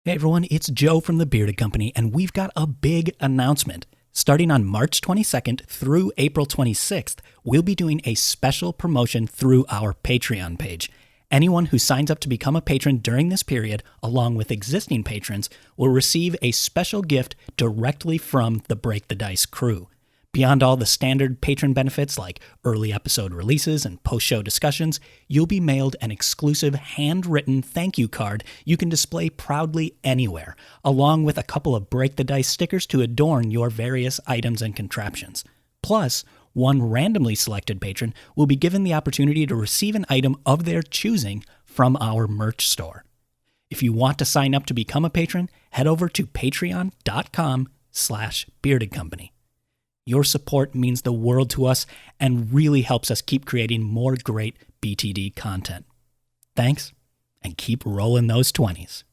Hey everyone, it's Joe from the Bearded Company, and we've got a big announcement. Starting on March 22nd through April 26th, we'll be doing a special promotion through our Patreon page. Anyone who signs up to become a patron during this period, along with existing patrons, will receive a special gift directly from the Break the Dice crew. Beyond all the standard patron benefits like early episode releases and post-show discussions, you'll be mailed an exclusive handwritten thank you card you can display proudly anywhere, along with a couple of Break the Dice stickers to adorn your various items and contraptions. Plus, one randomly selected patron will be given the opportunity to receive an item of their choosing from our merch store. If you want to sign up to become a patron, head over to patreon.com/beardedcompany. Your support means the world to us and really helps us keep creating more great BTD content. Thanks, and keep rolling those 20s.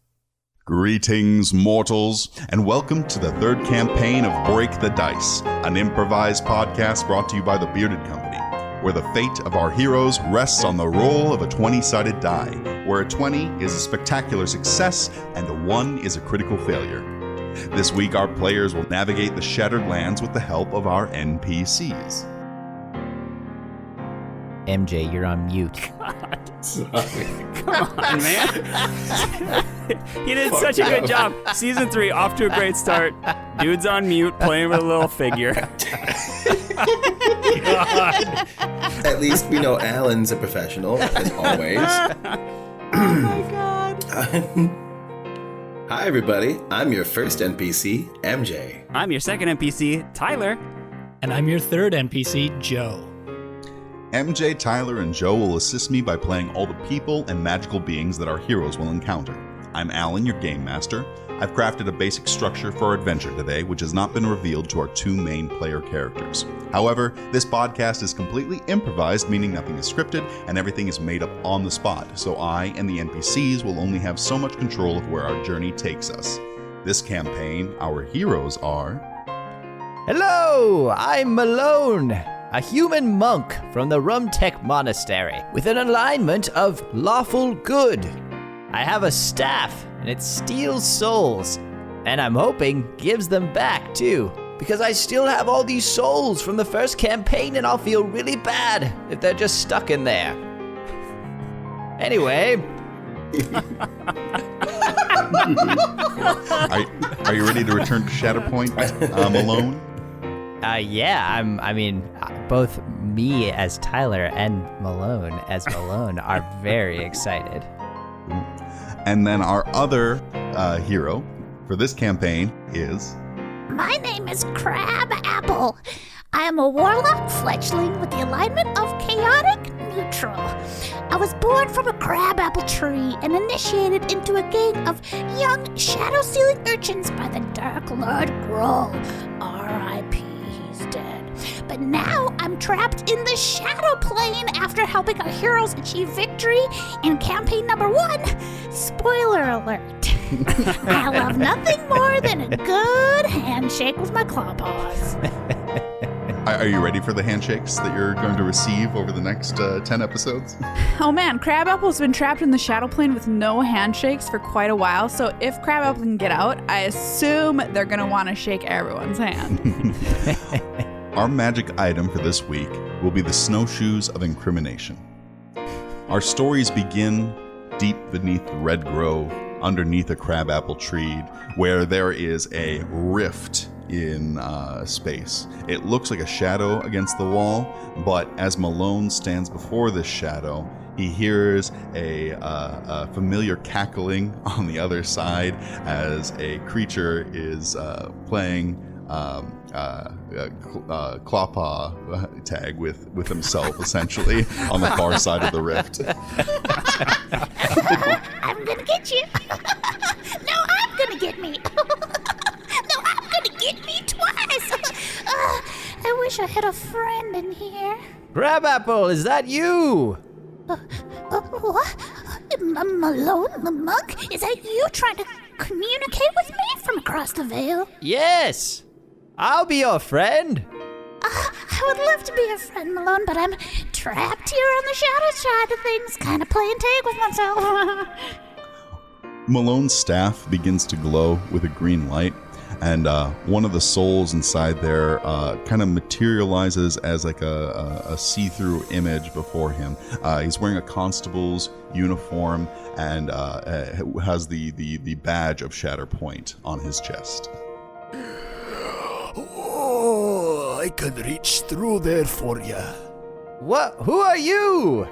Greetings, mortals, and welcome to the third campaign of Break the Dice, an improvised podcast brought to you by the Bearded Company, where the fate of our heroes rests on the roll of a 20-sided die, where a 20 is a spectacular success and a 1 is a critical failure. This week, our players will navigate the Shattered Lands with the help of our NPCs. MJ, you're on mute. God. Come on, man. He did such a good job. Season 3, off to a great start. Dude's on mute, playing with a little figure. God. At least we know Alan's a professional, as always. Oh my God. Hi, everybody. I'm your first NPC, MJ. I'm your second NPC, Tyler. And I'm your third NPC, Joe. MJ, Tyler, and Joe will assist me by playing all the people and magical beings that our heroes will encounter. I'm Alan, your game master. I've crafted a basic structure for our adventure today, which has not been revealed to our two main player characters. However, this podcast is completely improvised, meaning nothing is scripted and everything is made up on the spot, so I and the NPCs will only have so much control of where our journey takes us. This campaign, our heroes are... Hello, I'm Malone, a human monk from the Rumtek Monastery, with an alignment of lawful good. I have a staff, and it steals souls, and I'm hoping gives them back, too, because I still have all these souls from the first campaign, and I'll feel really bad if they're just stuck in there. Anyway... Are you ready to return to Shatterpoint, Malone? Yeah, both me as Tyler and Malone as Malone are very excited. And then our other hero for this campaign is... My name is Crabapple. I am a warlock fledgling with the alignment of chaotic neutral. I was born from a crabapple tree and initiated into a gang of young shadow-stealing urchins by the Dark Lord Groll. R.I.P. He's dead. But now I'm trapped in the shadow plane after helping our heroes achieve victory in campaign number 1. Spoiler alert. I love nothing more than a good handshake with my claw paws. Are you ready for the handshakes that you're going to receive over the next 10 episodes? Oh man, Crabapple's been trapped in the shadow plane with no handshakes for quite a while, so if Crabapple can get out, I assume they're going to want to shake everyone's hand. Our magic item for this week will be the Snowshoes of Incrimination. Our stories begin deep beneath the red grove, underneath a crabapple tree, where there is a rift in space. It looks like a shadow against the wall, but as Malone stands before this shadow, he hears a familiar cackling on the other side as a creature is playing clawpaw tag with himself, essentially, on the far side of the rift. I'm gonna get you. No, I'm gonna get me. No, I'm gonna get me twice. I wish I had a friend in here. Crabapple, is that you? What? Malone the monk? Is that you trying to communicate with me from across the veil? Yes. I'll be your friend. I would love to be your friend, Malone, but I'm trapped here on the shadow side of things, kind of playing tag with myself. Malone's staff begins to glow with a green light, and one of the souls inside there kind of materializes as like a see-through image before him. He's wearing a constable's uniform and has the badge of Shatterpoint on his chest. Oh, I can reach through there for you. What? Who are you?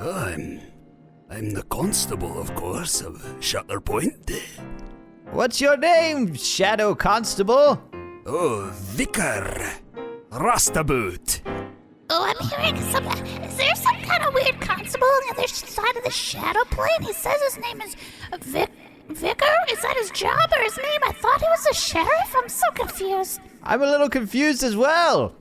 I'm the constable, of course, of Shatterpoint. What's your name, Shadow Constable? Oh, Vicar Rastaboot. Oh, I'm hearing something. Is there some kind of weird constable on the other side of the shadow plane? He says his name is Vicar? Is that his job or his name? I thought he was a sheriff. I'm so confused. I'm a little confused as well.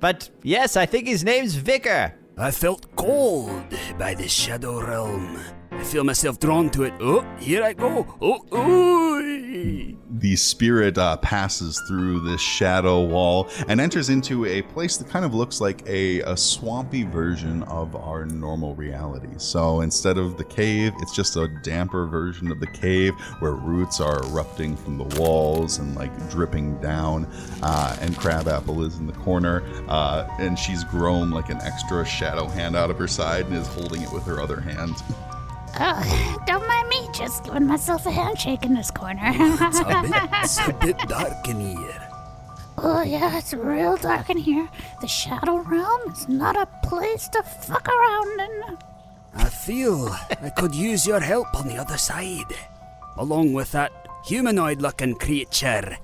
But yes, I think his name's Vicar. I felt called by the shadow realm. I feel myself drawn to it. Oh, here I go. The spirit passes through this shadow wall and enters into a place that kind of looks like a swampy version of our normal reality. So instead of the cave, it's just a damper version of the cave where roots are erupting from the walls and like dripping down. And Crabapple is in the corner, and she's grown like an extra shadow hand out of her side and is holding it with her other hand. Oh, don't mind me, just giving myself a handshake in this corner. It's a bit dark in here. Oh, yeah, it's real dark in here. The Shadow Realm is not a place to fuck around in. I feel I could use your help on the other side, along with that humanoid-looking creature.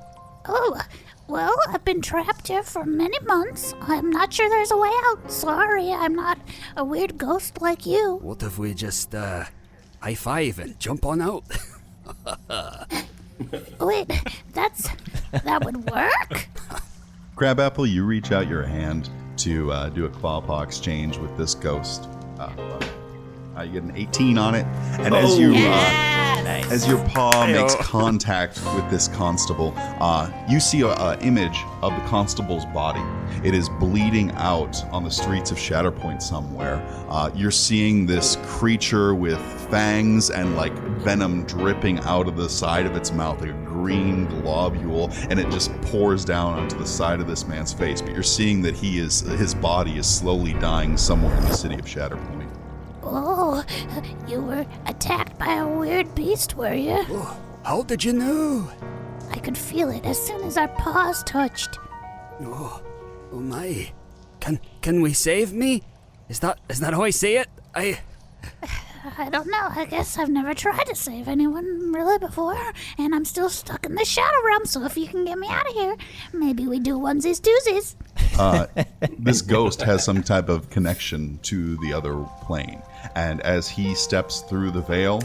Oh, well, I've been trapped here for many months. I'm not sure there's a way out. Sorry, I'm not a weird ghost like you. What if we just, high five and jump on out? Wait, that would work? Crabapple, you reach out your hand to do a claw paw exchange with this ghost. You get an 18 on it, and as your paw makes contact with this constable, you see an image of the constable's body. It is bleeding out on the streets of Shatterpoint somewhere. You're seeing this creature with fangs and like venom dripping out of the side of its mouth, like a green globule, and it just pours down onto the side of this man's face. But you're seeing that his body is slowly dying somewhere in the city of Shatterpoint. Oh, you were attacked by a weird beast, were you? Oh, how did you know? I could feel it as soon as our paws touched. Oh my. Can we save me? Is that how I say it? I don't know. I guess I've never tried to save anyone really before, and I'm still stuck in the Shadow Realm, so if you can get me out of here, maybe we do onesies doozies. This ghost has some type of connection to the other plane, and as he steps through the veil,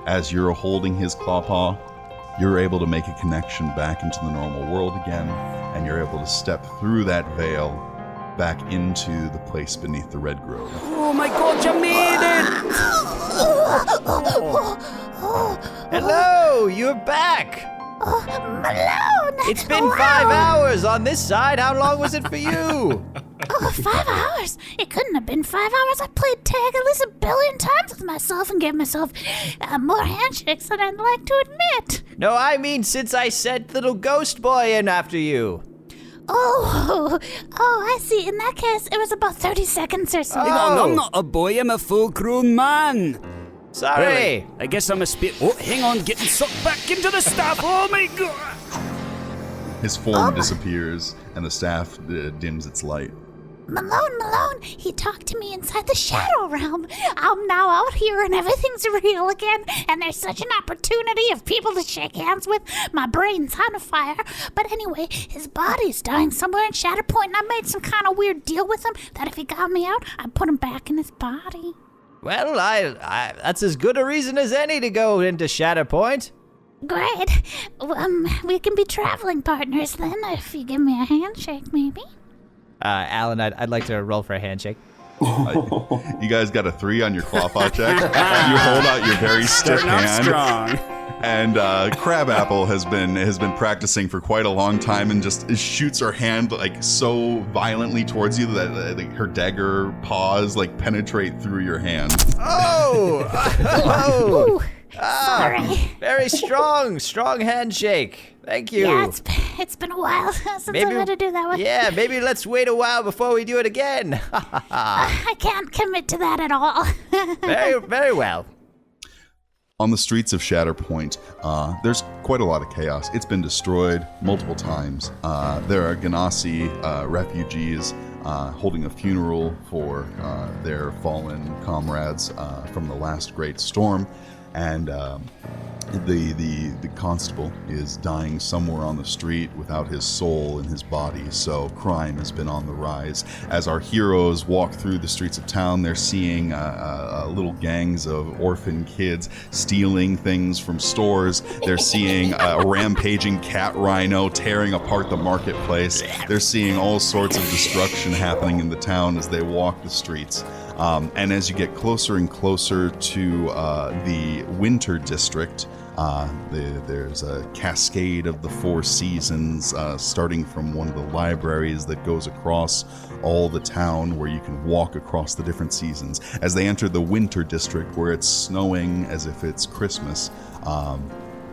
as you're holding his claw paw, you're able to make a connection back into the normal world again, and you're able to step through that veil back into the place beneath the red grove. Oh my god, you made it! Hello, you're back. Malone! It's been 5 hours on this side. How long was it for you? 5 hours? It couldn't have been 5 hours. I played tag at least 1 billion times with myself and gave myself more handshakes than I'd like to admit. No, I mean since I sent little ghost boy in after you. Oh, I see. In that case, it was about 30 seconds or so. I'm not a boy, I'm a full-grown man. Sorry. Really? I guess I'm a Oh, hang on, getting sucked back into the staff. Oh my god. His form disappears, and the staff dims its light. Malone, he talked to me inside the Shadow Realm. I'm now out here and everything's real again, and there's such an opportunity of people to shake hands with. My brain's on fire. But anyway, his body's dying somewhere in Shatterpoint, and I made some kind of weird deal with him that if he got me out, I'd put him back in his body. Well, I that's as good a reason as any to go into Shatterpoint. Great. We can be traveling partners then, if you give me a handshake, maybe. Alan, I'd like to roll for a handshake. You guys got a 3 on your claw paw check. You hold out your very stiff hand. Strong. And Crabapple has been practicing for quite a long time and just shoots her hand like so violently towards you that like, her dagger paws like penetrate through your hand. Oh! Ooh. Sorry. Very strong handshake. Thank you. Yeah, it's been a while since I've had to do that one. Yeah, maybe let's wait a while before we do it again. I can't commit to that at all. Very well. On the streets of Shatterpoint, there's quite a lot of chaos. It's been destroyed multiple times. There are Ganassi refugees holding a funeral for their fallen comrades from the last great storm, and the constable is dying somewhere on the street without his soul in his body, so crime has been on the rise. As our heroes walk through the streets of town, they're seeing little gangs of orphan kids stealing things from stores. They're seeing a rampaging cat rhino tearing apart the marketplace. They're seeing all sorts of destruction happening in the town as they walk the streets. And as you get closer and closer to the winter district, there's a cascade of the Four Seasons starting from one of the libraries that goes across all the town, where you can walk across the different seasons. As they enter the winter district, where it's snowing as if it's Christmas,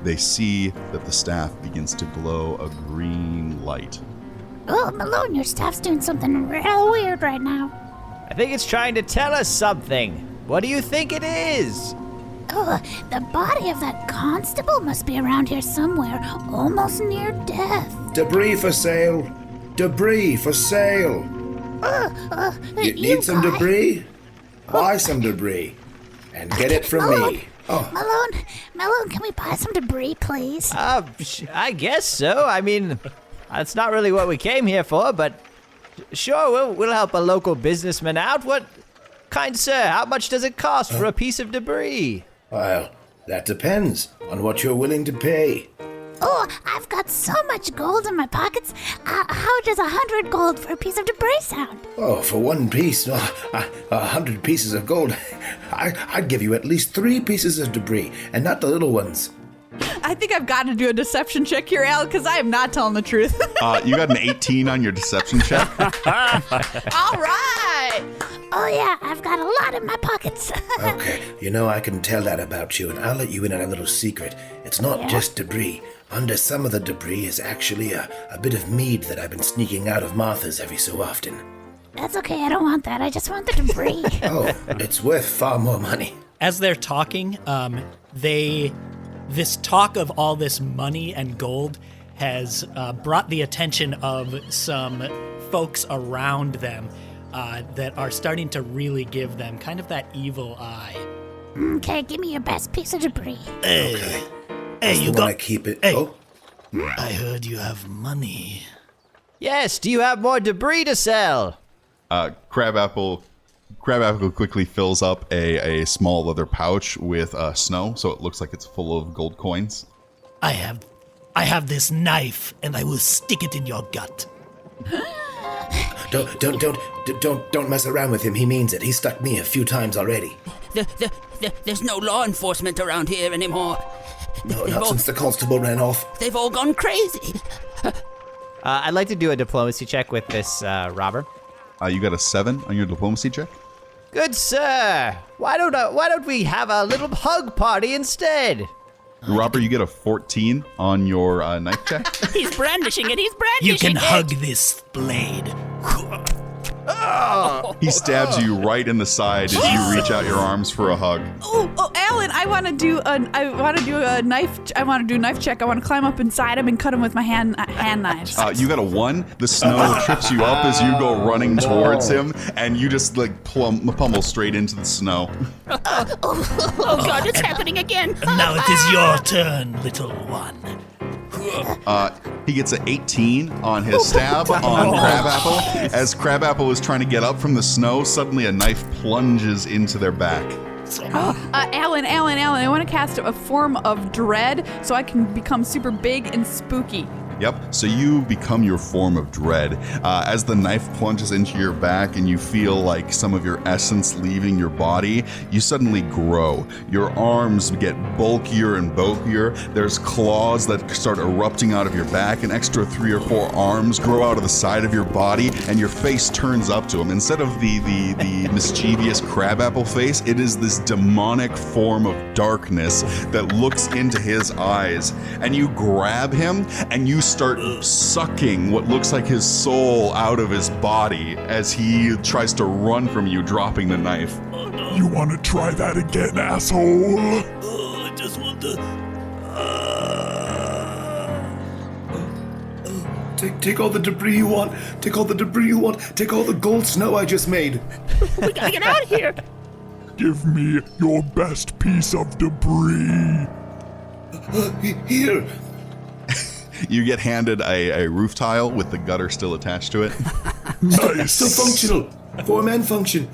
they see that the staff begins to glow a green light. Oh, Malone, your staff's doing something real weird right now. I think it's trying to tell us something. What do you think it is? Oh, the body of that constable must be around here somewhere, almost near death. Debris for sale. Debris for sale. You need some debris? Buy some debris. And get it from me. Oh. Malone, can we buy some debris, please? I guess so. I mean, that's not really what we came here for, but sure, we'll help a local businessman out. What, kind sir, how much does it cost for a piece of debris? Well, that depends on what you're willing to pay. Oh, I've got so much gold in my pockets. How does 100 gold for a piece of debris sound? Oh, for one piece, 100 pieces of gold. I'd give you at least 3 pieces of debris, and not the little ones. I think I've got to do a deception check here, Al, because I am not telling the truth. You got an 18 on your deception check. All right. Oh, yeah, I've got a lot in my pockets. Okay, I can tell that about you, and I'll let you in on a little secret. It's not just debris. Under some of the debris is actually a bit of mead that I've been sneaking out of Martha's every so often. That's okay, I don't want that. I just want the debris. Oh, it's worth far more money. As they're talking, this talk of all this money and gold has brought the attention of some folks around them that are starting to really give them kind of that evil eye. Okay, give me your best piece of debris. Okay. Hey, you got... Keep it. Hey, Oh, I heard you have money. Yes, do you have more debris to sell? Crabapple quickly fills up a small leather pouch with snow, so it looks like it's full of gold coins. I have this knife, and I will stick it in your gut. Don't mess around with him. He means it. He stuck me a few times already. There's no law enforcement around here anymore. No, not since the constable ran off. They've all gone crazy. I'd like to do a diplomacy check with this robber. You got a 7 on your diplomacy check? Good sir, why don't we have a little hug party instead? Robert, you get a 14 on your knife check. He's brandishing it. You can hug this blade. He stabs you right in the side as you reach out your arms for a hug. Oh, Alan, I want to do a knife. I want to do a knife check. I want to climb up inside him and cut him with my hand knives. You got a 1. The snow trips you up as you go running towards him, and you just pummel straight into the snow. Oh God, it's happening again. Now it is your turn, little one. He gets an 18 on his stab on Crabapple. As Crabapple is trying to get up from the snow, suddenly a knife plunges into their back. Alan, I want to cast a form of dread so I can become super big and spooky. Yep, so you become your form of dread. As the knife plunges into your back and you feel like some of your essence leaving your body, you suddenly grow. Your arms get bulkier and bulkier. There's claws that start erupting out of your back. An extra 3 or 4 arms grow out of the side of your body, and your face turns up to him. Instead of the mischievous crabapple face, it is this demonic form of darkness that looks into his eyes. And you grab him, and you start sucking what looks like his soul out of his body as he tries to run from you, dropping the knife. You want to try that again, asshole? I just want to... Take all the debris you want. Take all the debris you want. Take all the gold snow I just made. We gotta get out of here. Give me your best piece of debris. Here. You get handed a roof tile with the gutter still attached to it. Nice. Still functional. 4-man function.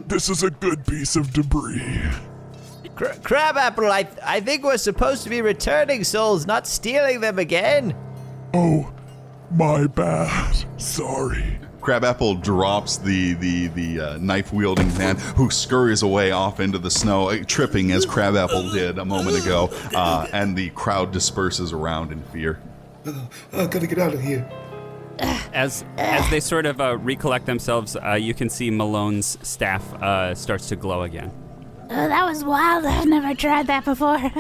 This is a good piece of debris. Crabapple, I think we're supposed to be returning souls, not stealing them again. Oh, my bad. Sorry. Crabapple drops the knife-wielding man, who scurries away off into the snow, tripping as Crabapple did a moment ago, and the crowd disperses around in fear. Gotta get out of here. As they sort of recollect themselves, you can see Malone's staff starts to glow again. Oh, that was wild. I've never tried that before.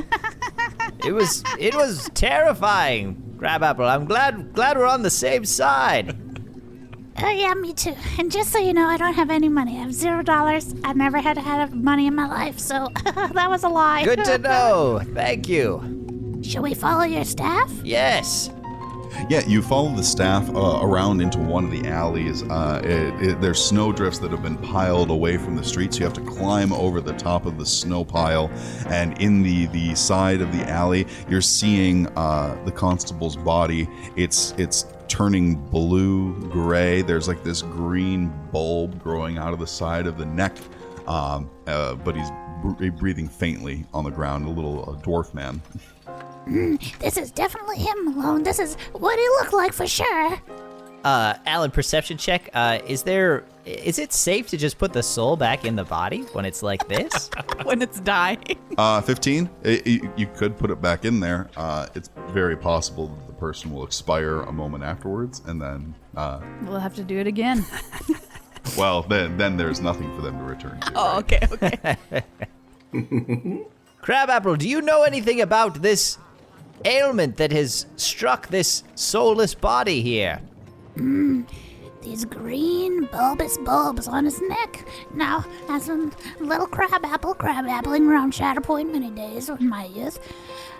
It was terrifying, Crabapple. I'm glad we're on the same side. Oh, yeah, me too. And just so you know, I don't have any money. I have $0. I've never had money in my life, so that was a lie. Good to know. Thank you. Shall we follow your staff? Yes. Yeah, you follow the staff around into one of the alleys. There's snowdrifts that have been piled away from the street, so you have to climb over the top of the snow pile. And in the side of the alley, you're seeing the constable's body. It's turning blue-gray. There's like this green bulb growing out of the side of the neck, but he's breathing faintly on the ground, a little dwarf man. This is definitely him, Malone. This is what he looked like for sure. Alan, perception check. Is it safe to just put the soul back in the body when it's like this? When it's dying. 15. You could put it back in there. It's very possible that the person will expire a moment afterwards, and then We'll have to do it again. well, then there's nothing for them to return to. Oh, okay. Crabapple, do you know anything about this ailment that has struck this soulless body here? These green bulbous bulbs on his neck. Now, as a little crabappling around Shatterpoint many days in my youth,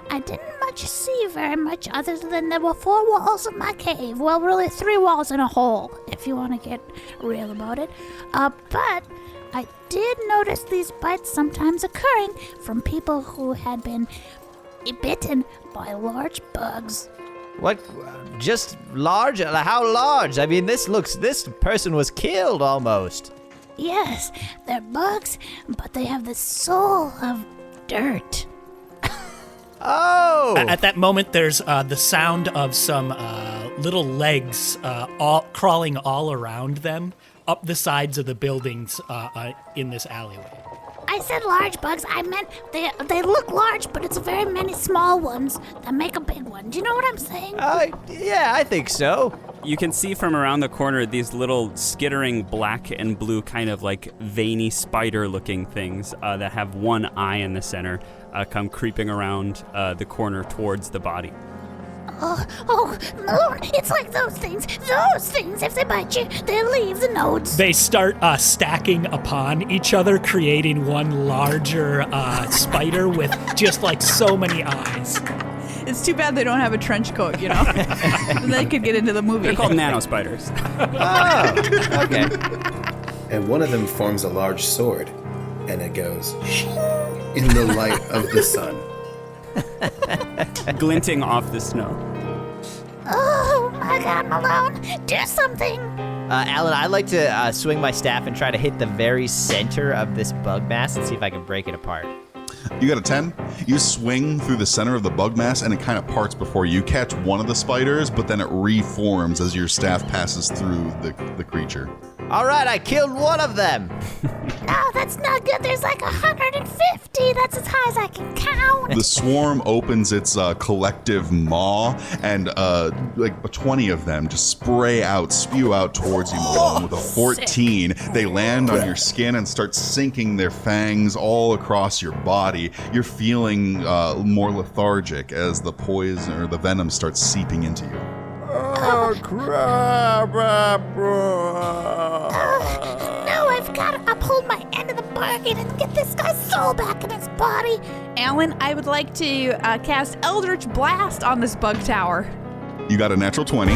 I didn't see very much other than there were 4 walls of my cave. Well, really 3 walls and a hole, if you want to get real about it. But I did notice these bites sometimes occurring from people who had been bitten by large bugs. What? Just large? How large? I mean, this person was killed almost. Yes, they're bugs, but they have the soul of dirt. Oh! At that moment, there's the sound of some little legs crawling all around them up the sides of the buildings in this alleyway. I said large bugs. I meant they look large, but it's very many small ones that make a big one. Do you know what I'm saying? Yeah, I think so. You can see from around the corner these little skittering black and blue kind of like veiny spider-looking things that have one eye in the center come creeping around the corner towards the body. Oh, Lord, it's like those things. Those things, if they bite you, they leave the nodes. They start stacking upon each other, creating one larger spider with just like so many eyes. It's too bad they don't have a trench coat, you know? They could get into the movie. They're called nano spiders. Oh, okay. And one of them forms a large sword, and it goes in the light of the sun. Glinting off the snow. Oh, my God, Malone, do something. Alan, I'd like to swing my staff and try to hit the very center of this bug mass and see if I can break it apart. You got a 10. You swing through the center of the bug mass, and it kind of parts before you catch one of the spiders, but then it reforms as your staff passes through the creature. All right, I killed one of them. No, that's not good. There's like 150. That's as high as I can count. The swarm opens its collective maw, and like 20 of them just spew out towards you, Malone. With a 14, they land on your skin and start sinking their fangs all across your body. You're feeling more lethargic as the poison or the venom starts seeping into you. Oh, Crabapple! No, I've got to uphold my end of the bargain and get this guy's soul back in his body. Alan, I would like to cast Eldritch Blast on this bug tower. You got a natural 20.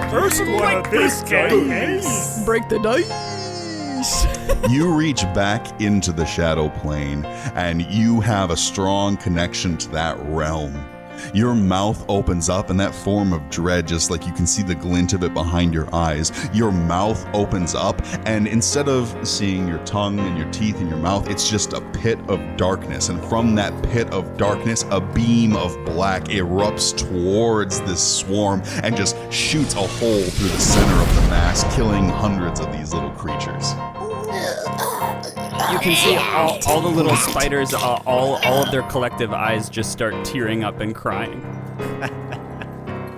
First one of this game. Break the dice. You reach back into the shadow plane, and you have a strong connection to that realm. Your mouth opens up, and that form of dread, just like you can see the glint of it behind your eyes, your mouth opens up, and instead of seeing your tongue and your teeth in your mouth, it's just a pit of darkness. And from that pit of darkness, a beam of black erupts towards this swarm and just shoots a hole through the center of the mass, killing hundreds of these little creatures. You can see all the little spiders, all of their collective eyes just start tearing up and crying.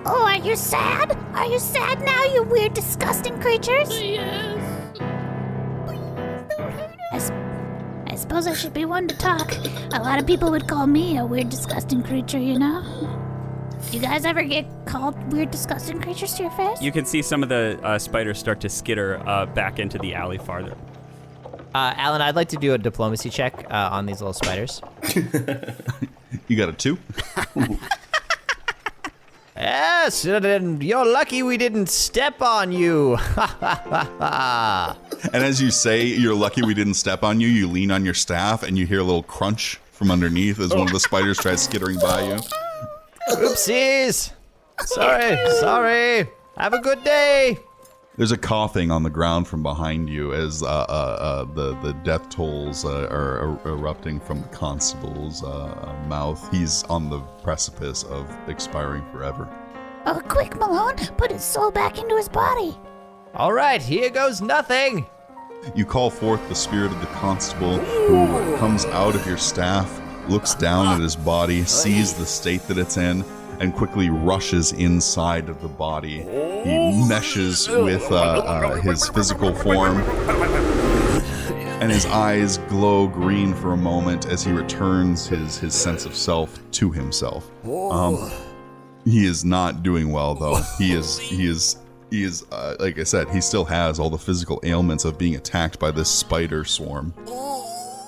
Oh, are you sad? Are you sad now, you weird, disgusting creatures? Yes. I suppose I should be one to talk. A lot of people would call me a weird, disgusting creature, you know? Do you guys ever get called weird, disgusting creatures to your face? You can see some of the spiders start to skitter back into the alley farther. Alan, I'd like to do a diplomacy check on these little spiders. You got a 2? Yes, and you're lucky we didn't step on you. And as you say, you're lucky we didn't step on you, you lean on your staff, and you hear a little crunch from underneath as one of the spiders tries skittering by you. Oopsies. Sorry. Have a good day. There's a coughing on the ground from behind you as the death tolls are erupting from the constable's mouth. He's on the precipice of expiring forever. Oh, quick, Malone. Put his soul back into his body. All right, here goes nothing. You call forth the spirit of the constable, who comes out of your staff, looks down at his body, sees the state that it's in, and quickly rushes inside of the body. He meshes with his physical form, and his eyes glow green for a moment as he returns his sense of self to himself. He is not doing well, though. He is like I said, he still has all the physical ailments of being attacked by this spider swarm.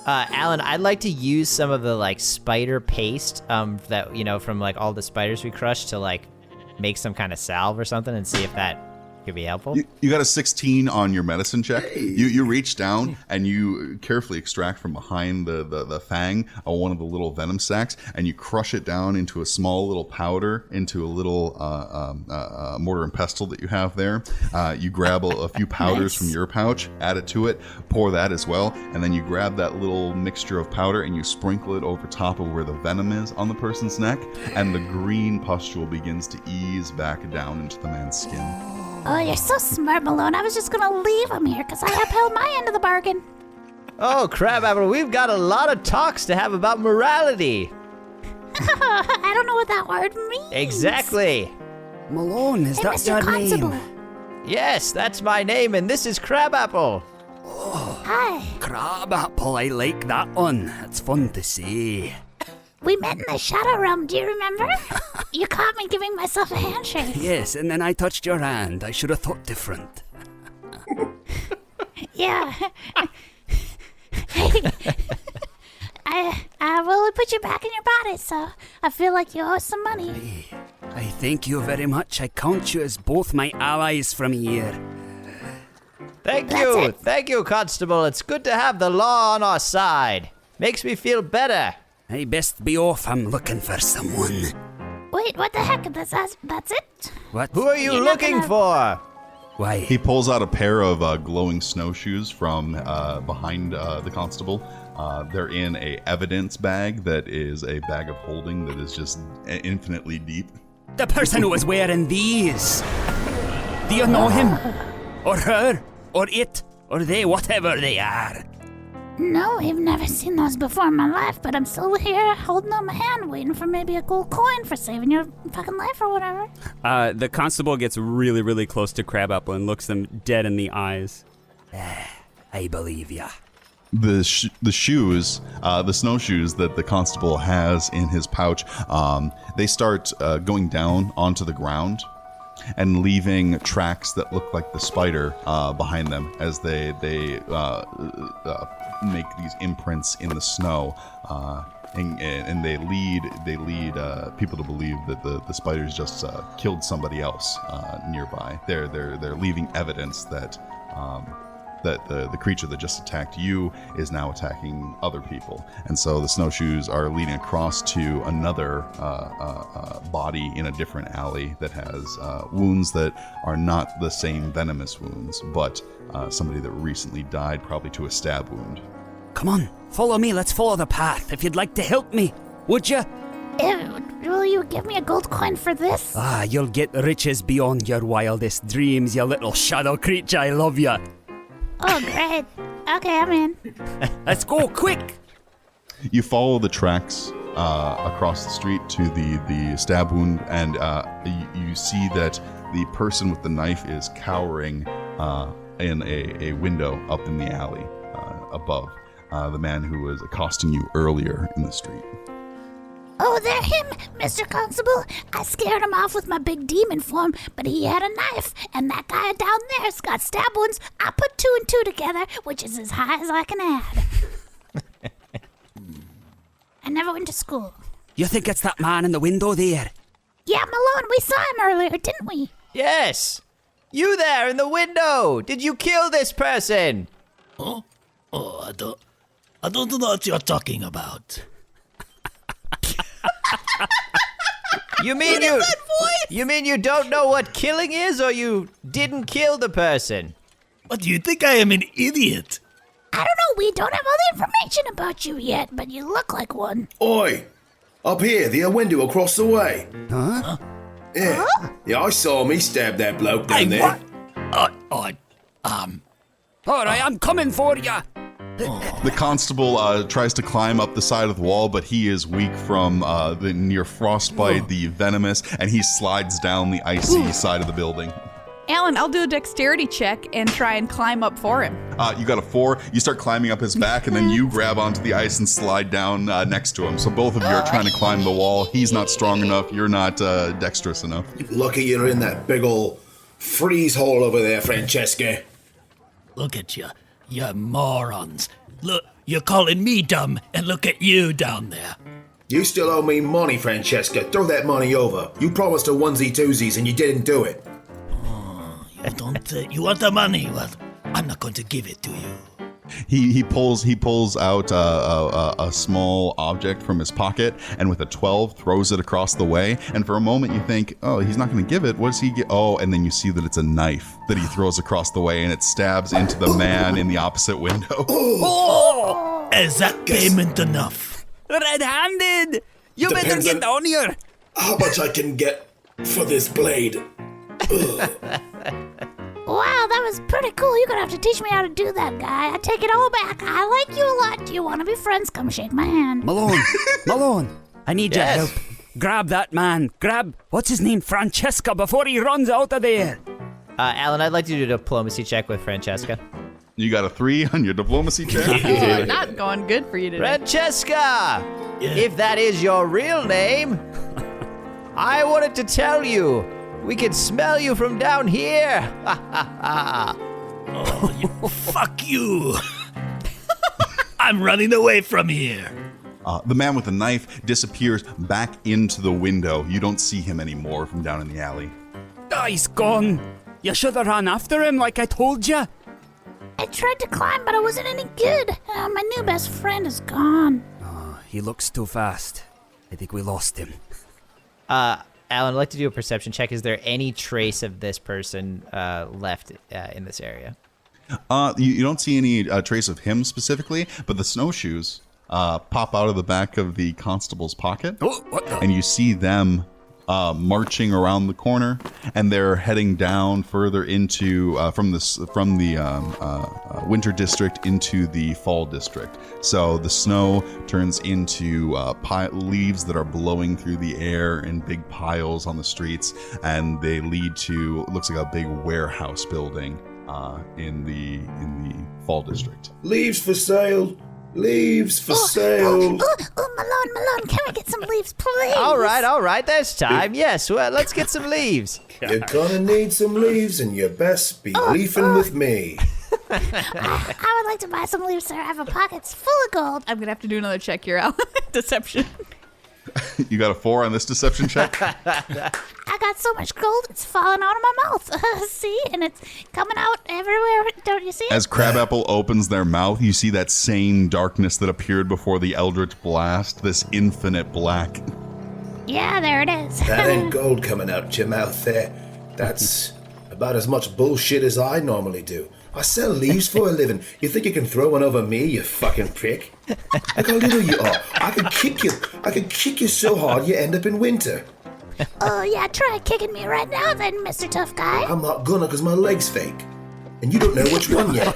Alan, I'd like to use some of the like spider paste that from like all the spiders we crushed to like make some kind of salve or something and see if that could be helpful. You got a 16 on your medicine check. You reach down and you carefully extract from behind the fang one of the little venom sacs, and you crush it down into a small little powder into a little mortar and pestle that you have there. You grab a few powders from your pouch, add it to it, pour that as well, and then you grab that little mixture of powder and you sprinkle it over top of where the venom is on the person's neck, and the green pustule begins to ease back down into the man's skin. Oh, you're so smart, Malone. I was just gonna leave him here because I upheld my end of the bargain. Oh, Crabapple, we've got a lot of talks to have about morality. I don't know what that word means. Exactly. Malone, is that Mr. your Constable. name? Yes, that's my name, and this is Crabapple. Hi. Crabapple, I like that one. It's fun to say. We met in the Shadow Realm, do you remember? You caught me giving myself a handshake. Yes, and then I touched your hand. I should have thought different. Yeah. Hey, I will put you back in your body, so I feel like you owe us some money. I thank you very much. I count you as both my allies from here. Thank That's you. it. Thank you, Constable. It's good to have the law on our side. Makes me feel better. I best be off. I'm looking for someone. Wait, what the heck? That's it? What? Who are you You're not looking gonna- for? Why? He pulls out a pair of glowing snowshoes from behind the constable. They're in a evidence bag that is a bag of holding that is just infinitely deep. The person who was wearing these. Do you know him? Or her? Or it? Or they? Whatever they are. No, I've never seen those before in my life, but I'm still here holding up my hand waiting for maybe a gold coin for saving your fucking life or whatever. The constable gets really, really close to Crabapple and looks them dead in the eyes. I believe ya. The shoes, the snowshoes that the constable has in his pouch, they start going down onto the ground and leaving tracks that look like the spider behind them as they make these imprints in the snow, and they lead people to believe that the spiders just killed somebody else nearby. They're leaving evidence that the creature that just attacked you is now attacking other people. And so the snowshoes are leading across to another body in a different alley that has wounds that are not the same venomous wounds, but somebody that recently died, probably to a stab wound. Come on, follow me. Let's follow the path. If you'd like to help me, would you? Will you give me a gold coin for this? You'll get riches beyond your wildest dreams, you little shadow creature. I love ya. Oh, great. Okay, I'm in. Let's go, quick! You follow the tracks across the street to the stab wound, and you see that the person with the knife is cowering in a window up in the alley above the man who was accosting you earlier in the street. Oh, they're him, Mr. Constable. I scared him off with my big demon form, but he had a knife, and that guy down there's got stab wounds. I put 2 and 2 together, which is as high as I can add. I never went to school. You think it's that man in the window there? Yeah, Malone, we saw him earlier, didn't we? Yes! You there in the window! Did you kill this person? Oh, I don't know what you're talking about. You mean you don't know what killing is, or you didn't kill the person? What, do you think I am an idiot? I don't know, we don't have all the information about you yet, but you look like one. Oi! Up here, the window across the way. Huh? Yeah. Huh? Yeah, I saw me stab that bloke down there. What? All right, I'm coming for ya. The constable tries to climb up the side of the wall, but he is weak from the near frostbite, the venomous, and he slides down the icy side of the building. Alan, I'll do a dexterity check and try and climb up for him. You got a 4. You start climbing up his back, and then you grab onto the ice and slide down next to him. So both of you are trying to climb the wall. He's not strong enough. You're not dexterous enough. Lucky you're in that big ol' freeze hole over there, Phranchesca. Look at you. You morons. Look, you're calling me dumb, and look at you down there. You still owe me money, Phranchesca. Throw that money over. You promised a onesie-twosies, and you didn't do it. You don't. You want the money? Well, I'm not going to give it to you. He pulls out a small object from his pocket, and with a 12 throws it across the way. And for a moment you think, oh, he's not going to give it. What does he get? Oh, and then you see that it's a knife that he throws across the way, and it stabs into the man in the opposite window. Oh! Is that payment enough? Red-handed! You better Depends get on down here. how much I can get for this blade. Wow, that was pretty cool. You're gonna have to teach me how to do that, guy. I take it all back. I like you a lot. Do you want to be friends? Come shake my hand. Malone, I need your help. Grab that man. Grab, what's his name, Phranchesca, before he runs out of there. Alan, I'd like to do a diplomacy check with Phranchesca. You got a 3 on your diplomacy check? Oh, not going good for you today. Phranchesca! If that is your real name, I wanted to tell you. We can smell you from down here. Fuck you. I'm running away from here. The man with the knife disappears back into the window. You don't see him anymore from down in the alley. Oh, he's gone. You should have run after him like I told you. I tried to climb, but I wasn't any good. My new best friend is gone. He looks too fast. I think we lost him. Alan, I'd like to do a perception check. Is there any trace of this person left in this area? You don't see any trace of him specifically, but the snowshoes pop out of the back of the constable's pocket, and you see them marching around the corner, and they're heading down further into from the winter district into the fall district. So the snow turns into leaves that are blowing through the air in big piles on the streets, and they lead to it looks like a big warehouse building in the fall district. Leaves for sale. Leaves for sale. Malone, can we get some leaves, please? All right, there's time. Yes, well, let's get some leaves. You're gonna need some leaves, and you best be leafing with me. I would like to buy some leaves, sir. I have a pockets full of gold. I'm gonna have to do another check here, Alan. Deception. You got a 4 on this deception check? I got so much gold, it's falling out of my mouth. See? And it's coming out everywhere. Don't you see it? As Crabapple opens their mouth, you see that same darkness that appeared before the Eldritch Blast, this infinite black. Yeah, there it is. That ain't gold coming out your mouth there. That's about as much bullshit as I normally do. I sell leaves for a living. You think you can throw one over me, you fucking prick? Look how little you are. I could kick you so hard you end up in winter. Oh, yeah, try kicking me right now then, Mr. Tough Guy. I'm not gonna because my leg's fake. And you don't know which one yet.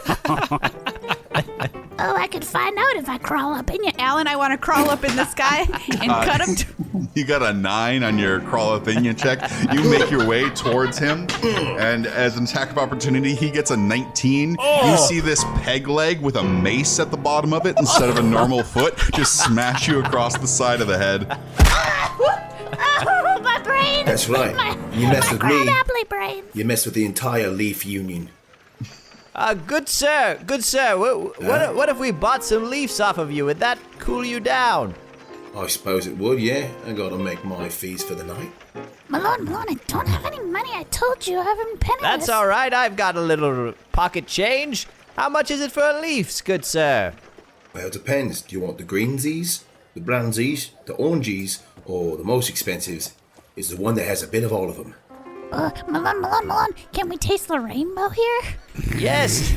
Oh, I could find out if I crawl up in you. Alan, I want to crawl up in this guy and cut him. You got a 9 on your crawl up in you check. You make your way towards him, and as an attack of opportunity, he gets a 19. You see this peg leg with a mace at the bottom of it instead of a normal foot just smash you across the side of the head. Oh, my brain. That's right. You mess with me, brain. you mess with the entire Leaf Union. Good sir. What if we bought some leaves off of you? Would that cool you down? I suppose it would, yeah. I gotta make my fees for the night. Malone, I don't have any money. I told you I haven't penniless. That's all right. I've got a little pocket change. How much is it for leaves, good sir? Well, it depends. Do you want the greensies, the brownsies, the orangies, or the most expensive is the one that has a bit of all of them? Malone, can we taste the rainbow here? Yes.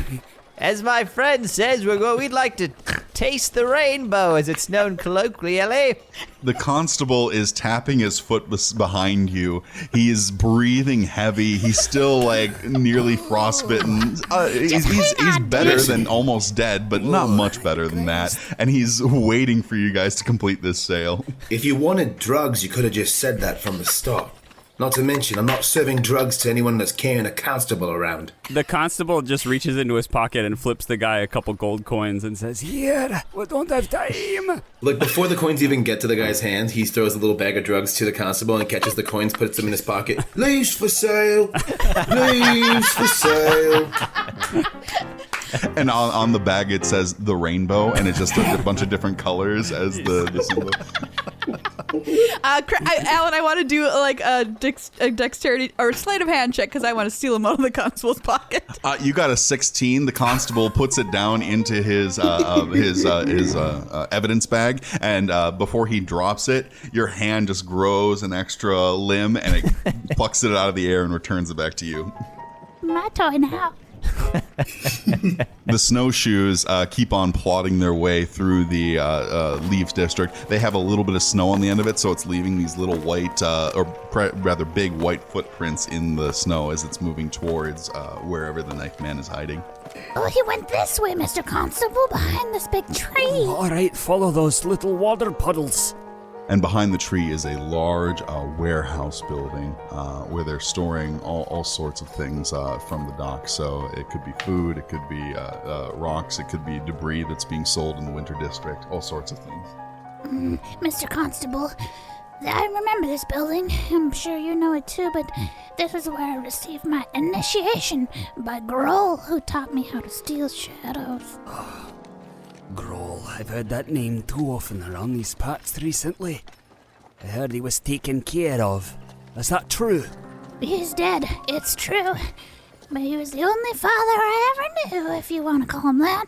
As my friend says, we'd like to taste the rainbow, as it's known colloquially. The constable is tapping his foot behind you. He is breathing heavy. He's still like nearly frostbitten. He's better than almost dead, but not much better than that. And he's waiting for you guys to complete this sale. If you wanted drugs, you could have just said that from the start. Not to mention, I'm not serving drugs to anyone that's carrying a constable around. The constable just reaches into his pocket and flips the guy a couple gold coins and says, "Here, we don't have time." Look, before the coins even get to the guy's hands, he throws a little bag of drugs to the constable and catches the coins, puts them in his pocket. Leaves for sale! Leaves for sale! And on the bag it says the rainbow, and it's just a bunch of different colors as the symbol. Alan, I want to do like a dexterity or sleight of hand check because I want to steal him out of the constable's pocket. You got a 16. The constable puts it down into his evidence bag, and before he drops it, your hand just grows an extra limb, and it plucks it out of the air and returns it back to you. My toy now. The snowshoes keep on plodding their way through the Leaves district. They have a little bit of snow on the end of it, so it's leaving these little white, or rather big white footprints in the snow as it's moving towards wherever the knife man is hiding. Oh, he went this way, Mr. Constable, behind this big tree. All right, follow those little water puddles. And behind the tree is a large warehouse building where they're storing all sorts of things from the dock. So it could be food, it could be rocks, it could be debris that's being sold in the Winter District, all sorts of things. Mr. Constable, I remember this building. I'm sure you know it too, but this is where I received my initiation by Grohl, who taught me how to steal shadows. Grohl, I've heard that name too often around these parts recently. I heard he was taken care of. Is that true? He's dead, it's true. But he was the only father I ever knew, if you want to call him that.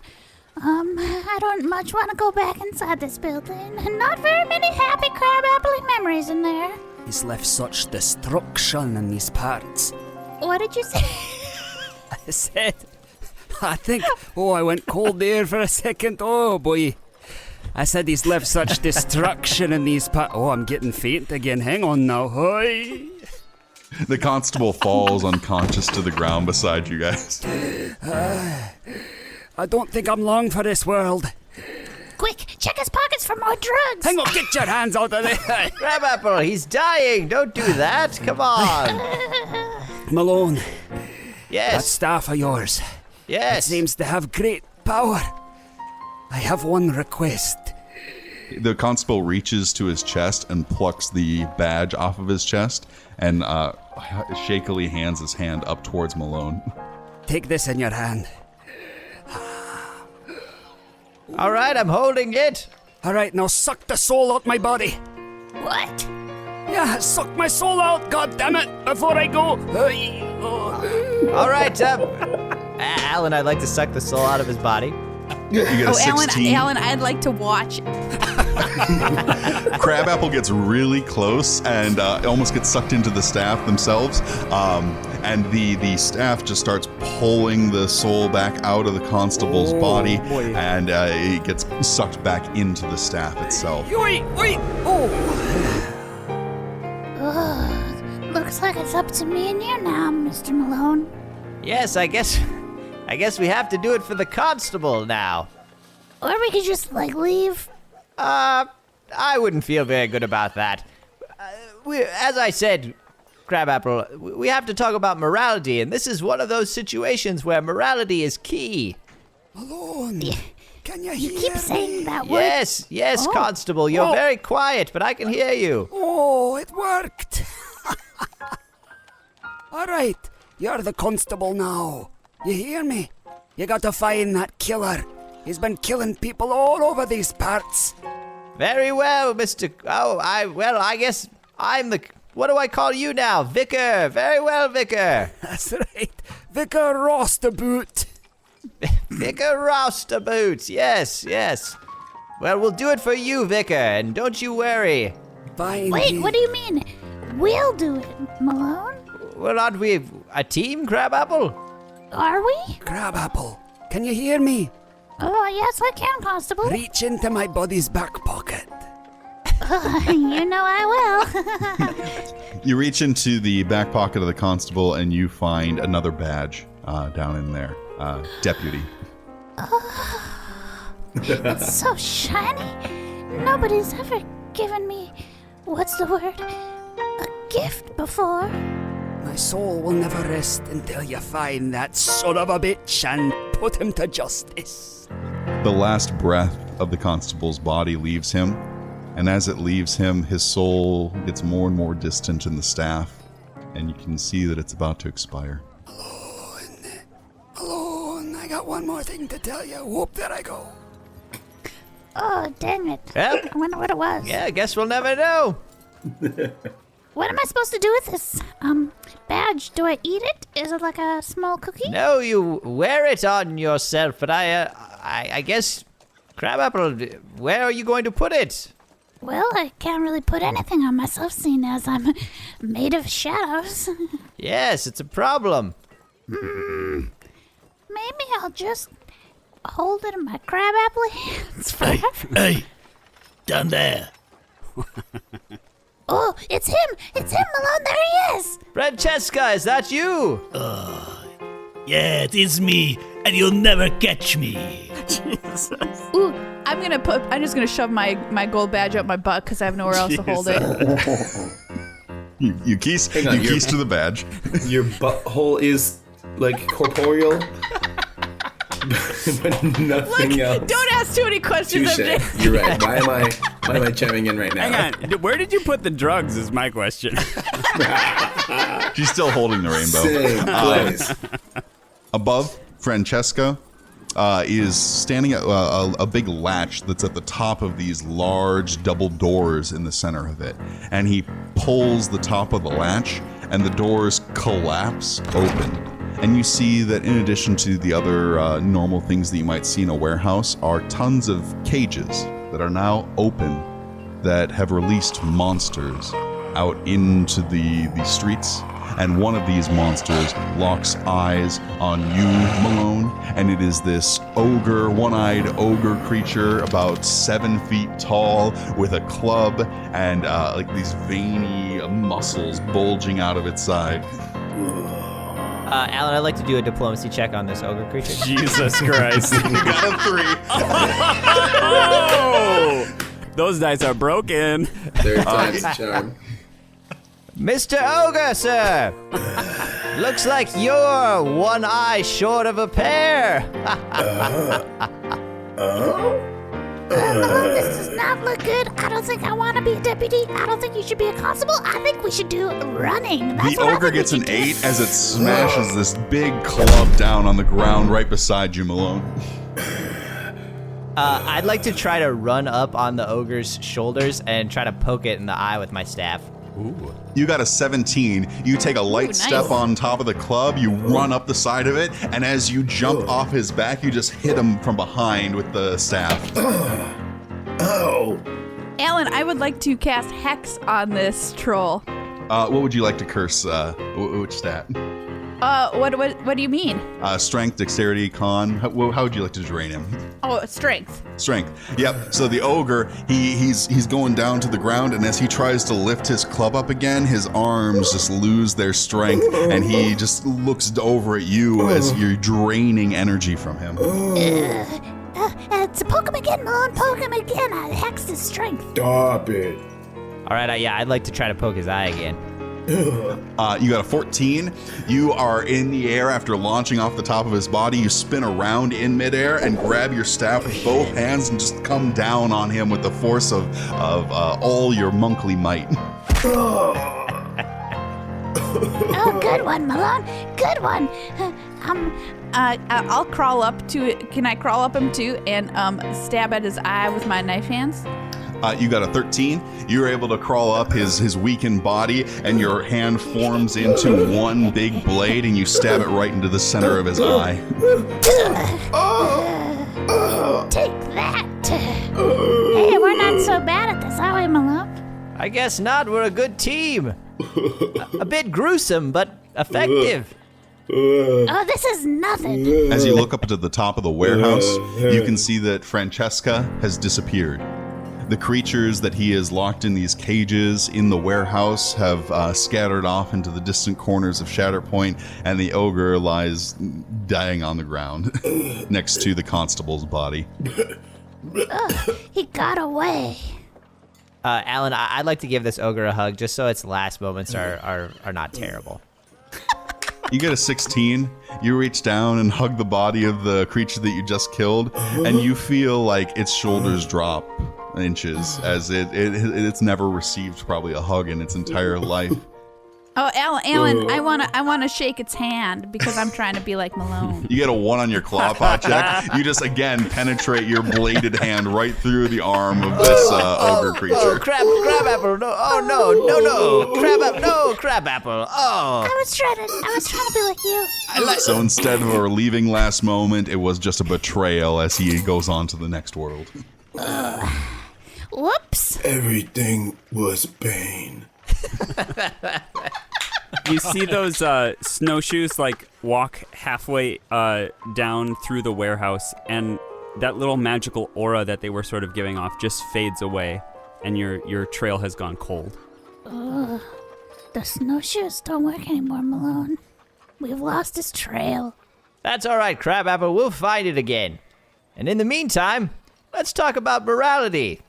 I don't much want to go back inside this building. Not very many happy crab-apple memories in there. He's left such destruction in these parts. What did you say? I said, I think, I went cold there for a second. Oh, boy. I said he's left such destruction in these parts. Oh, I'm getting faint again. Hang on now. Hi. The constable falls unconscious to the ground beside you guys. I don't think I'm long for this world. Quick, check his pockets for more drugs. Hang on, get your hands out of there. Crabapple, he's dying. Don't do that. Come on. Malone, that Yes. staff of yours. It Yes. seems to have great power. I have one request. The constable reaches to his chest and plucks the badge off of his chest and shakily hands his hand up towards Malone. Take this in your hand. All right, I'm holding it. All right, now suck the soul out my body. What? Yeah, suck my soul out, goddammit, before I go. All right, Alan, I'd like to suck the soul out of his body. You get a 16. Alan, I'd like to watch. Crabapple gets really close and almost gets sucked into the staff themselves. And the staff just starts pulling the soul back out of the constable's body, and it gets sucked back into the staff itself. Looks like it's up to me and you now, Mr. Malone. Yes, I guess we have to do it for the constable now. Or we could just, leave. I wouldn't feel very good about that. As I said, Crabapple, we have to talk about morality, and this is one of those situations where morality is key. Malone, can you hear You keep saying that word. Yes, Constable, you're very quiet, but I can hear you. Oh, it worked. All right, you're the constable now. You hear me? You got to find that killer. He's been killing people all over these parts. Very well, Mr. I guess I'm the... What do I call you now? Vicar. Very well, Vicar. That's right. Vicar Rostaboot. Vicar Rostaboot. Yes. Well, we'll do it for you, Vicar, and don't you worry. Fine. Wait, what do you mean? We'll do it, Malone. Well, aren't we a team, Crabapple? Are we? Crabapple, can you hear me? Oh, yes, I can, Constable. Reach into my body's back pocket. You know I will. You reach into the back pocket of the constable and you find another badge down in there. Deputy. It's so shiny. Nobody's ever given me, what's the word, a gift before. My soul will never rest until you find that son of a bitch and put him to justice. The last breath of the constable's body leaves him, and as it leaves him, his soul gets more and more distant in the staff, and you can see that it's about to expire. Malone, I got one more thing to tell you. Whoop, there I go. Oh, dang it. Yep. I wonder what it was. Yeah, I guess we'll never know. What am I supposed to do with this, badge? Do I eat it? Is it like a small cookie? No, you wear it on yourself, but I guess, Crabapple, where are you going to put it? Well, I can't really put anything on myself, seeing as I'm made of shadows. Yes, it's a problem. Maybe I'll just hold it in my crabapple hands forever. Hey, down there. Oh, it's him! It's him, Malone! There he is! Phranchesca, is that you? Yeah, it is me, and you'll never catch me. Ooh, I'm just gonna shove my gold badge up my butt because I have nowhere else to hold it. You keys to the badge. Your butthole is corporeal, but nothing else. Don't ask too many questions, Touche. MJ. You're right. Why am I chiming in right now? Hang on. Where did you put the drugs is my question. She's still holding the rainbow. Same place. Above, Phranchesca is standing at a big latch that's at the top of these large double doors in the center of it. And he pulls the top of the latch, and the doors collapse open. And you see that in addition to the other normal things that you might see in a warehouse are tons of cages that are now open that have released monsters out into the streets. And one of these monsters locks eyes on you, Malone, and it is this ogre, one-eyed ogre creature about 7 feet tall with a club and like these veiny muscles bulging out of its side. Alan, I'd like to do a diplomacy check on this ogre creature. Jesus Christ. You got a 3. Oh! Those dice are broken. Third time's a charm. Mr. Ogre, sir! Looks like you're one eye short of a pair. This does not look good. I don't think I want to be a deputy. I don't think you should be a constable. I think we should do running. That's The what I ogre think we gets an should do. 8 as it smashes this big club down on the ground right beside you, Malone. I'd like to try to run up on the ogre's shoulders and try to poke it in the eye with my staff. Ooh. You got a 17. You take a light nice. step on top of the club, you run up the side of it, and as you jump off his back, you just hit him from behind with the staff. Oh. Alan, I would like to cast Hex on this troll. What would you like to curse? Which stat? What do you mean? Strength, dexterity, con. How would you like to drain him? Oh, strength. Strength. Yep. So the ogre, he's going down to the ground, and as he tries to lift his club up again, his arms just lose their strength, and he just looks over at you as you're draining energy from him. To poke him again, Malone. Poke him again. I hexed his strength. Stop it. All right, I'd like to try to poke his eye again. You got a 14. You are in the air after launching off the top of his body. You spin around in midair and grab your staff with both hands and just come down on him with the force of all your monkly might. Oh, good one, Malone. Good one. I'll crawl up to it. Can I crawl up him too and stab at his eye with my knife hands? You got a 13. You're able to crawl up his weakened body, and your hand forms into one big blade, and you stab it right into the center of his eye. Take that. Hey, we're not so bad at this, are we, Malone? I guess not. We're a good team. A bit gruesome, but effective. Oh, this is nothing. As you look up to the top of the warehouse, you can see that Phranchesca has disappeared. The creatures that he has locked in these cages in the warehouse have scattered off into the distant corners of Shatterpoint, and the ogre lies dying on the ground next to the constable's body. He got away. Alan, I'd like to give this ogre a hug just so its last moments are not terrible. You get a 16. You reach down and hug the body of the creature that you just killed, and you feel like its shoulders drop inches as it's never received probably a hug in its entire life. Oh, Alan, I wanna shake its hand because I'm trying to be like Malone. You get a 1 on your claw paw check. You just again penetrate your bladed hand right through the arm of this ogre creature. Oh, crabapple! No! Oh no! Crabapple! Oh! I was trying to be like you. So instead of a relieving last moment, it was just a betrayal as he goes on to the next world. Whoops. Everything was pain. You see those snowshoes like walk halfway down through the warehouse, and that little magical aura that they were sort of giving off just fades away, and your trail has gone cold. The snowshoes don't work anymore, Malone. We've lost his trail. That's all right, Crabapple. We'll find it again. And in the meantime, let's talk about morality.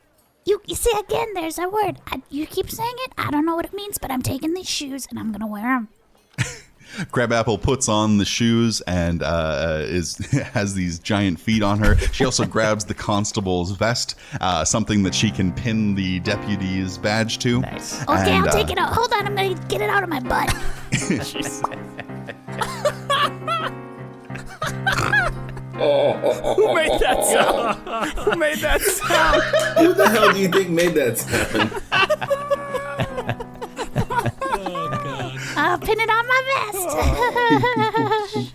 You see, again, there's a word. You keep saying it. I don't know what it means, but I'm taking these shoes and I'm going to wear them. Crabapple puts on the shoes and has these giant feet on her. She also grabs the constable's vest, something that she can pin the deputy's badge to. Nice. Okay, And, I'll take it out. Hold on, I'm going to get it out of my butt. Who made that sound? Who made that sound? Who the hell do you think made that sound? I'll pin it on my vest.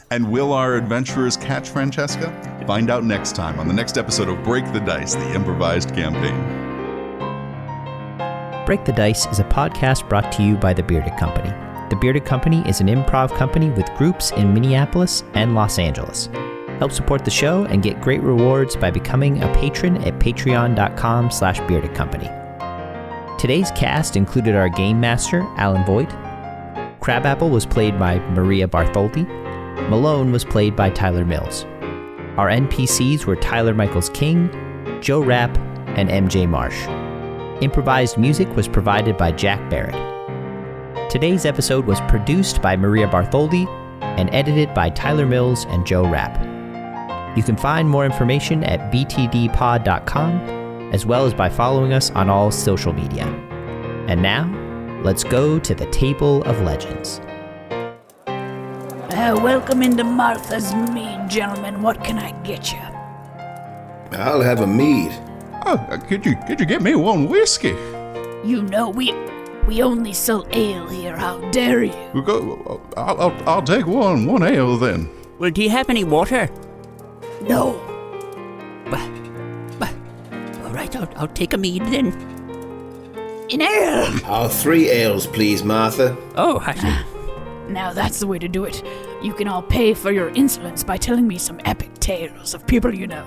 And will our adventurers catch Phranchesca? Find out next time on the next episode of Break the Dice, the improvised campaign. Break the Dice is a podcast brought to you by The Bearded Company. The Bearded Company is an improv company with groups in Minneapolis and Los Angeles. Help support the show and get great rewards by becoming a patron at patreon.com/beardedcompany. Today's cast included our game master, Alan Voigt. Crabapple was played by Maria Bartholdi. Malone was played by Tyler Mills. Our NPCs were Tyler Michaels King, Joe Rapp, and MJ Marsh. Improvised music was provided by Jack Barrett. Today's episode was produced by Maria Bartholdi and edited by Tyler Mills and Joe Rapp. You can find more information at btdpod.com, as well as by following us on all social media. And now, let's go to the Table of Legends. Welcome into Martha's Mead, gentlemen. What can I get you? I'll have a mead. Oh, could you get me one whiskey? You know, we only sell ale here. How dare you? I'll take one ale then. Well, do you have any water? No. All right, I'll take a mead then. An ale! I'll 3 ales, please, Martha. Oh, I see. Now that's the way to do it. You can all pay for your insolence by telling me some epic tales of people you know.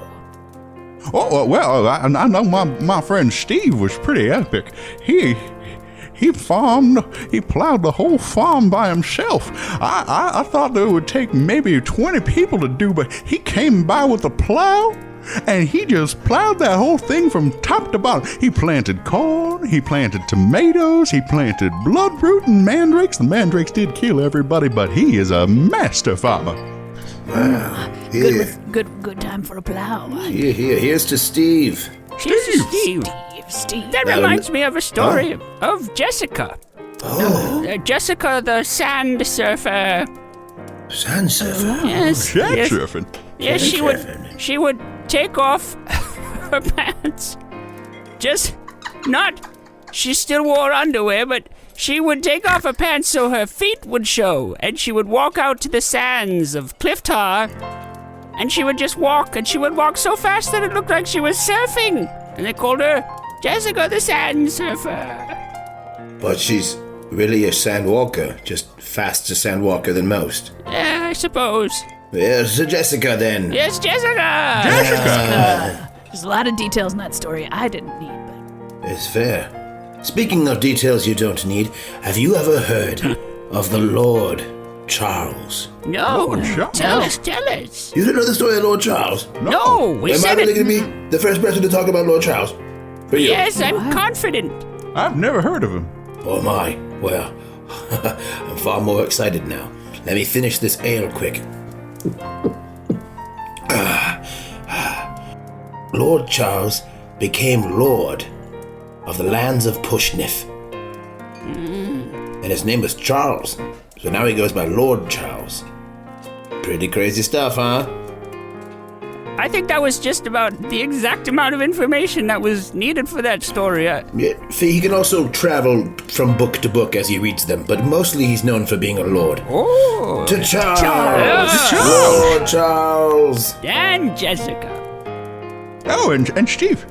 Oh, well, I know my friend Steve was pretty epic. He plowed the whole farm by himself. I thought that it would take maybe 20 people to do, but he came by with a plow, and he just plowed that whole thing from top to bottom. He planted corn, he planted tomatoes, he planted bloodroot and mandrakes. The mandrakes did kill everybody, but he is a master farmer. Wow. Good time for a plow. Here's to Steve. Steve. That reminds me of a story Oh. of Jessica. Oh. Jessica the sand surfer. Sand surfer? Yes. Sand yes. surfing. Yes, she would take off her pants. She still wore underwear, but she would take off her pants so her feet would show, and she would walk out to the sands of Cliff Tar, and she would just walk, and she would walk so fast that it looked like she was surfing, and they called her Jessica the Sand Surfer. But she's really a sand walker, just faster sand walker than most. Yeah, I suppose. There's Jessica then. Yes, Jessica! There's a lot of details in that story I didn't need, but... It's fair. Speaking of details you don't need, have you ever heard of the Lord Charles? No. Charles. Tell us. You didn't know the story of Lord Charles? No, we Am I said really it. going to be the first person to talk about Lord Charles? For you? Yes, I'm confident. I've never heard of him. Oh my. Well, I'm far more excited now. Let me finish this ale quick. Lord Charles became Lord of the lands of Pushnif. And his name was Charles. So now he goes by Lord Charles. Pretty crazy stuff, huh? I think that was just about the exact amount of information that was needed for that story. Yeah, he can also travel from book to book as he reads them, but mostly he's known for being a lord. Oh. To Charles! Charles! Lord Charles! And Jessica. Oh, and Steve.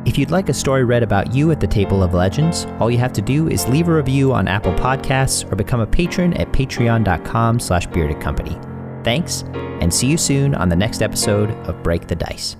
If you'd like a story read about you at the Table of Legends, all you have to do is leave a review on Apple Podcasts or become a patron at patreon.com/beardedcompany. Thanks, and see you soon on the next episode of Break the Dice.